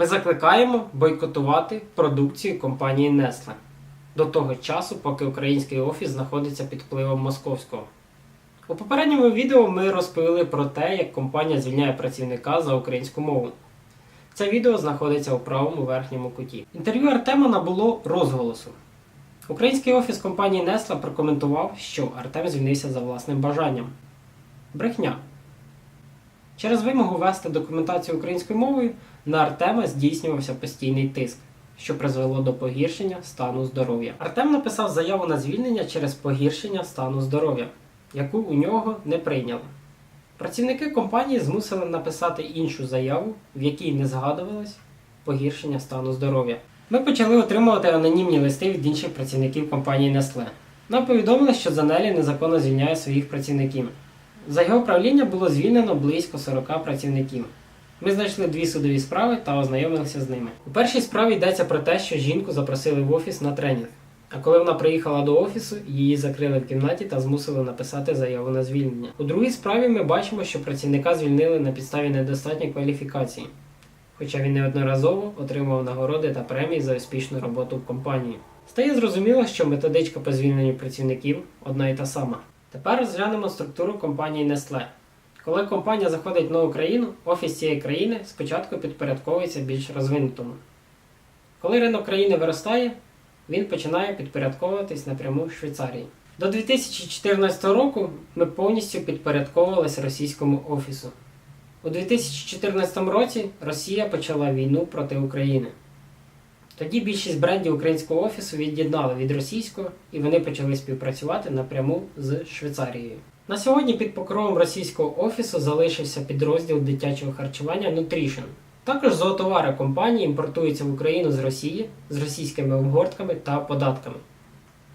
закликаємо бойкотувати продукцію компанії Nestle до того часу, поки український офіс знаходиться під впливом московського. У попередньому відео ми розповіли про те, як компанія звільняє працівника за українську мову. Це відео знаходиться у правому верхньому куті. Інтерв'ю Артема набуло розголосу. Український офіс компанії Nestle прокоментував, що Артем звільнився за власним бажанням. Брехня. Через вимогу вести документацію українською мовою на Артема здійснювався постійний тиск, що призвело до погіршення стану здоров'я. Артем написав заяву на звільнення через погіршення стану здоров'я, яку у нього не прийняли. Працівники компанії змусили написати іншу заяву, в якій не згадувалось погіршення стану здоров'я. Ми почали отримувати анонімні листи від інших працівників компанії Nestle. Нам повідомили, що Дзанелі незаконно звільняє своїх працівників. За його правління було звільнено близько 40 працівників. Ми знайшли 2 судові справи та ознайомилися з ними. У першій справі йдеться про те, що жінку запросили в офіс на тренінг. А коли вона приїхала до офісу, її закрили в кімнаті та змусили написати заяву на звільнення. У другій справі ми бачимо, що працівника звільнили на підставі недостатньої кваліфікації, хоча він неодноразово отримував нагороди та премії за успішну роботу в компанії. Стає зрозуміло, що методичка по звільненню працівників одна і та сама. Тепер розглянемо структуру компанії Nestle. Коли компанія заходить в нову країну, офіс цієї країни спочатку підпорядковується більш розвинутому. Коли ринок країни виростає, він починає підпорядковуватись напряму Швейцарії. До 2014 року ми повністю підпорядковувалися російському офісу. У 2014 році Росія почала війну проти України. Тоді більшість брендів українського офісу від'єднали від російського, і вони почали співпрацювати напряму з Швейцарією. На сьогодні під покровом російського офісу залишився підрозділ дитячого харчування Nutrition. Також зоотовари компанії імпортуються в Україну з Росії з російськими обгортками та податками.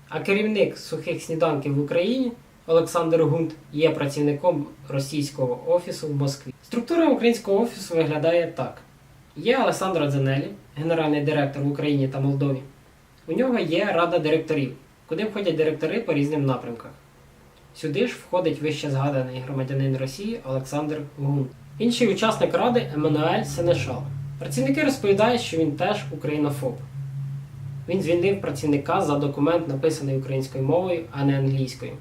А керівник сухих сніданків в Україні Олександр Гунт є працівником російського офісу в Москві. Структура українського офісу виглядає так. Є Алессандро Дзанелі, генеральний директор в Україні та Молдові. У нього є рада директорів, куди входять директори по різним напрямках. Сюди ж входить вище згаданий громадянин Росії Олександр Гунт. Інший учасник ради Еммануель Сенешал. Працівники розповідають, що він теж українофоб. Він звільнив працівника за документ, написаний українською мовою, а не англійською.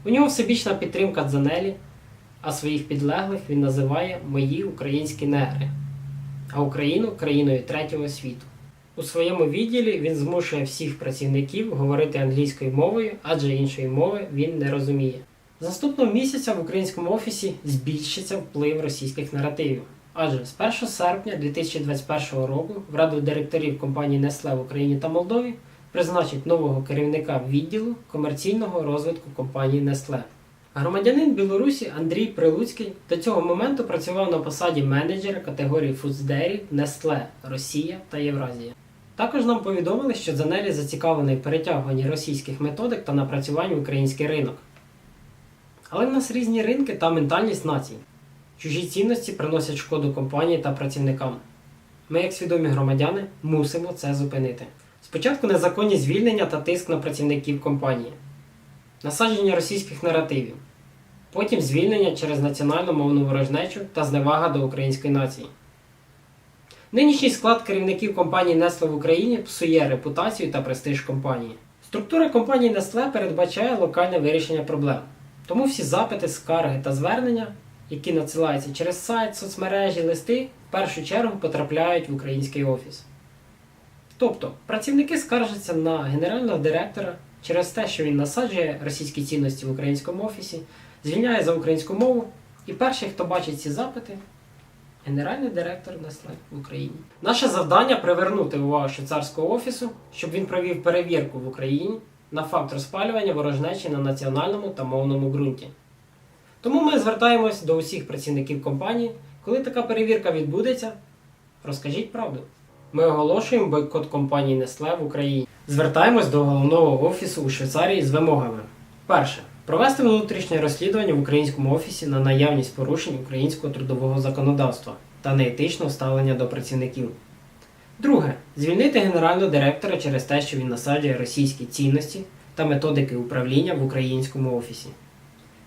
У нього всебічна підтримка Дзанелі, а своїх підлеглих він називає «мої українські негри», а Україну – країною третього світу. У своєму відділі він змушує всіх працівників говорити англійською мовою, адже іншої мови він не розуміє. З наступного місяця в українському офісі збільшиться вплив російських наративів. Адже з 1 серпня 2021 року в раду директорів компанії Nestle в Україні та Молдові призначить нового керівника відділу комерційного розвитку компанії Nestle. Громадянин Білорусі Андрій Прилуцький до цього моменту працював на посаді менеджера категорії Foods Dairy Nestle, Росія та Євразія. Також нам повідомили, що Дзанелі зацікавлений в перетягуванні російських методик та напрацювань в український ринок. Але в нас різні ринки та ментальність націй. Чужі цінності приносять шкоду компанії та працівникам. Ми, як свідомі громадяни, мусимо це зупинити. Спочатку незаконні звільнення та тиск на працівників компанії. Насадження російських наративів. Потім звільнення через національну мовну ворожнечу та зневага до української нації. Нинішній склад керівників компанії Nestle в Україні псує репутацію та престиж компанії. Структура компанії Nestle передбачає локальне вирішення проблем. Тому всі запити, скарги та звернення, які надсилаються через сайт, соцмережі, листи, в першу чергу потрапляють в український офіс. Тобто, працівники скаржаться на генерального директора через те, що він насаджує російські цінності в українському офісі, звільняє за українську мову, і перший, хто бачить ці запити – генеральний директор Nestle в Україні. Наше завдання – привернути увагу швейцарського офісу, щоб він провів перевірку в Україні на факт розпалювання ворожнечі на національному та мовному ґрунті. Тому ми звертаємось до усіх працівників компанії, коли така перевірка відбудеться, розкажіть правду. Ми оголошуємо бойкот компанії Nestle в Україні. Звертаємось до головного офісу у Швейцарії з вимогами. Перше. Провести внутрішнє розслідування в українському офісі на наявність порушень українського трудового законодавства та неетичного ставлення до працівників. Друге. Звільнити генерального директора через те, що він насаджує російські цінності та методики управління в українському офісі.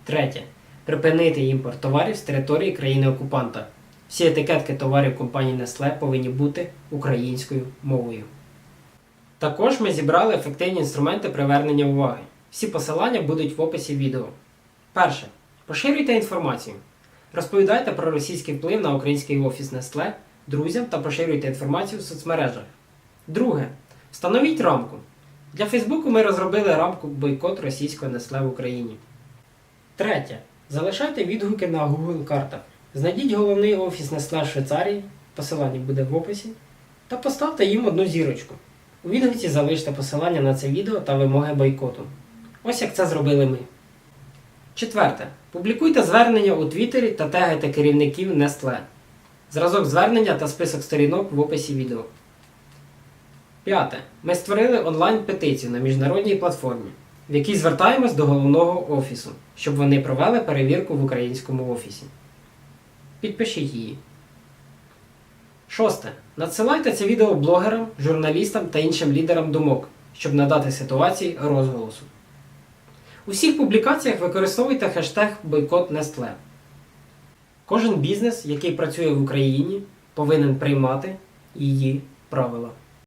Третє. Припинити імпорт товарів з території країни-окупанта. Всі етикетки товарів компанії Nestlé повинні бути українською мовою. Також ми зібрали ефективні інструменти привернення уваги. Всі посилання будуть в описі відео. Перше. Поширюйте інформацію. Розповідайте про російський вплив на український офіс Nestlé друзям та поширюйте інформацію в соцмережах. Друге. Встановіть рамку. Для Фейсбуку ми розробили рамку «Бойкот російського Nestlé в Україні». Третє. Залишайте відгуки на Google картах. Знайдіть головний офіс Nestlé в Швейцарії, посилання буде в описі, та поставте їм 1 зірочку. У відгуці залиште посилання на це відео та вимоги бойкоту. Ось як це зробили ми. Четверте. Публікуйте звернення у Твіттері та тегайте керівників Nestlé. Зразок звернення та список сторінок в описі відео. П'яте. Ми створили онлайн-петицію на міжнародній платформі, в якій звертаємось до головного офісу, щоб вони провели перевірку в українському офісі. Підпишіть її. Шосте. Надсилайте це відео блогерам, журналістам та іншим лідерам думок, щоб надати ситуації розголосу. У всіх публікаціях використовуйте хештег «Бойкот Nestlé». Кожен бізнес, який працює в Україні, повинен приймати її правила.